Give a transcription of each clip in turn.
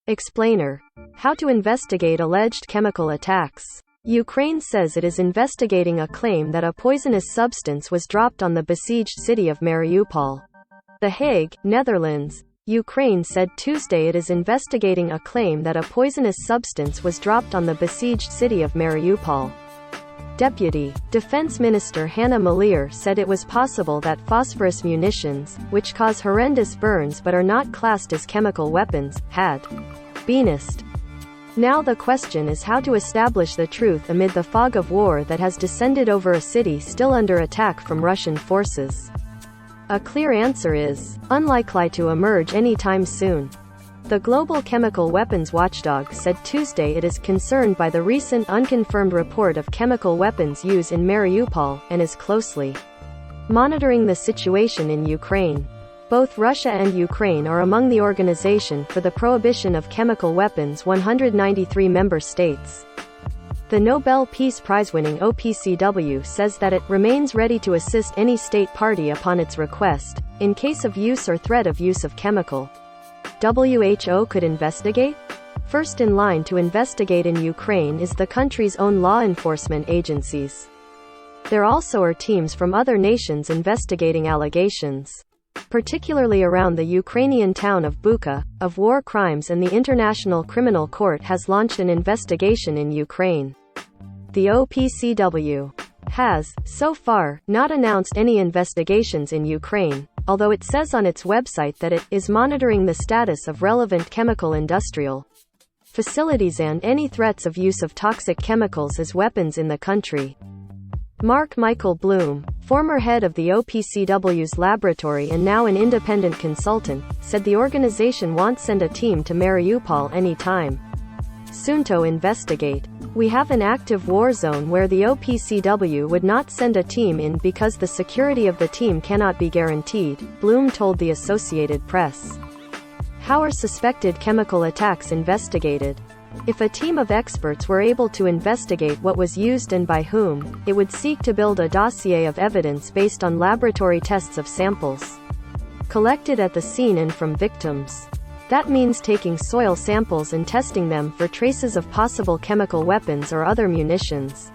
Explainer. How to investigate alleged chemical attacks. Ukraine says it is investigating a claim that a poisonous substance was dropped on the besieged city of Mariupol. The Hague, Netherlands. Ukraine said Tuesday it is investigating a claim that a poisonous substance was dropped on the besieged city of Mariupol. Deputy Defense Minister Hanna Maliar said it was possible that phosphorus munitions, which cause horrendous burns but are not classed as chemical weapons, had been used. Now the question is how to establish the truth amid the fog of war that has descended over a city still under attack from Russian forces. A clear answer is unlikely to emerge anytime soon. The global chemical weapons watchdog said Tuesday it is concerned by the recent unconfirmed report of chemical weapons use in Mariupol, and is closely monitoring the situation in Ukraine. Both Russia and Ukraine are among the Organization for the Prohibition of Chemical Weapons 193 member states. The Nobel Peace Prize-winning OPCW says that it remains ready to assist any state party upon its request, in case of use or threat of use of chemical. WHO could investigate? First in line to investigate in Ukraine is the country's own law enforcement agencies. There also are teams from other nations investigating allegations, particularly around the Ukrainian town of Bucha, of war crimes, and the International Criminal Court has launched an investigation in Ukraine. The OPCW has, so far, not announced any investigations in Ukraine, although it says on its website that it is monitoring the status of relevant chemical industrial facilities and any threats of use of toxic chemicals as weapons in the country. Mark Michael Bloom, former head of the OPCW's laboratory and now an independent consultant, said the organization won't send a team to Mariupol any time soon to investigate. We have an active war zone where the OPCW would not send a team in because the security of the team cannot be guaranteed, Bloom told the Associated Press. How are suspected chemical attacks investigated? If a team of experts were able to investigate what was used and by whom, it would seek to build a dossier of evidence based on laboratory tests of samples collected at the scene and from victims. That means taking soil samples and testing them for traces of possible chemical weapons or other munitions.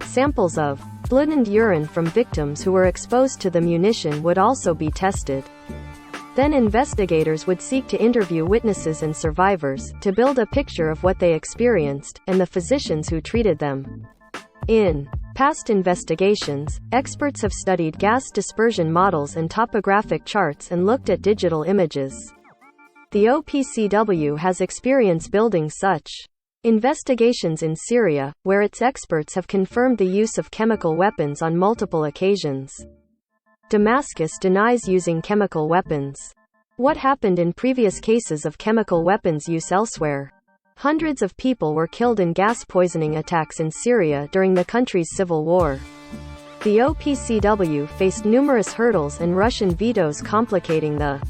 Samples of blood and urine from victims who were exposed to the munition would also be tested. Then investigators would seek to interview witnesses and survivors, to build a picture of what they experienced, and the physicians who treated them. In past investigations, experts have studied gas dispersion models and topographic charts and looked at digital images. The OPCW has experience building such investigations in Syria, where its experts have confirmed the use of chemical weapons on multiple occasions. Damascus denies using chemical weapons. What happened in previous cases of chemical weapons use elsewhere? Hundreds of people were killed in gas poisoning attacks in Syria during the country's civil war. The OPCW faced numerous hurdles and Russian vetoes complicating the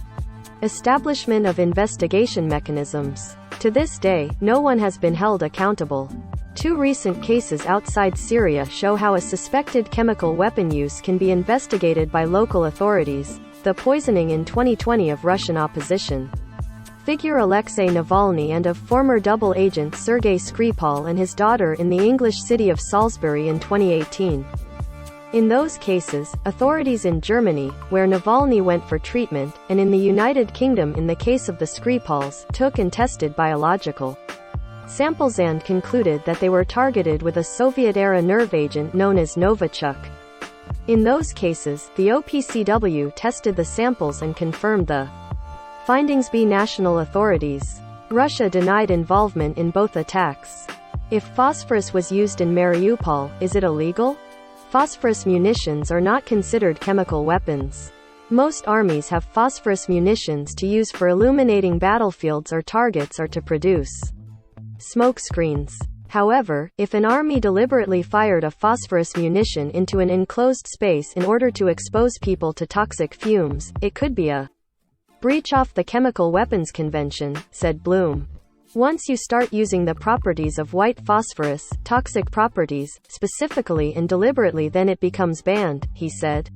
establishment of investigation mechanisms. To this day, no one has been held accountable. Two recent cases outside Syria show how a suspected chemical weapon use can be investigated by local authorities. The poisoning in 2020 of Russian opposition figure Alexei Navalny and of former double agent Sergei Skripal and his daughter in the English city of Salisbury in 2018. In those cases, authorities in Germany, where Navalny went for treatment, and in the United Kingdom in the case of the Skripals, took and tested biological samples and concluded that they were targeted with a Soviet-era nerve agent known as Novichok. In those cases, the OPCW tested the samples and confirmed the findings by national authorities. Russia denied involvement in both attacks. If phosphorus was used in Mariupol, is it illegal? Phosphorus munitions are not considered chemical weapons. Most armies have phosphorus munitions to use for illuminating battlefields or targets or to produce smoke screens. However, if an army deliberately fired a phosphorus munition into an enclosed space in order to expose people to toxic fumes, it could be a breach of the Chemical Weapons Convention, said Bloom. Once you start using the properties of white phosphorus, toxic properties, specifically and deliberately, then it becomes banned, he said.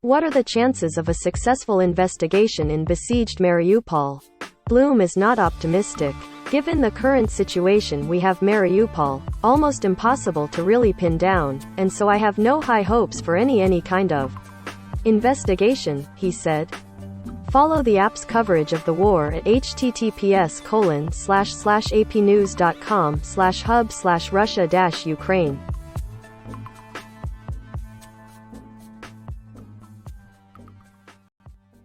What are the chances of a successful investigation in besieged Mariupol? Bloom is not optimistic. Given the current situation we have Mariupol, almost impossible to really pin down, and so I have no high hopes for any kind of investigation, he said. Follow the app's coverage of the war at https://apnews.com/hub/Russia-Ukraine.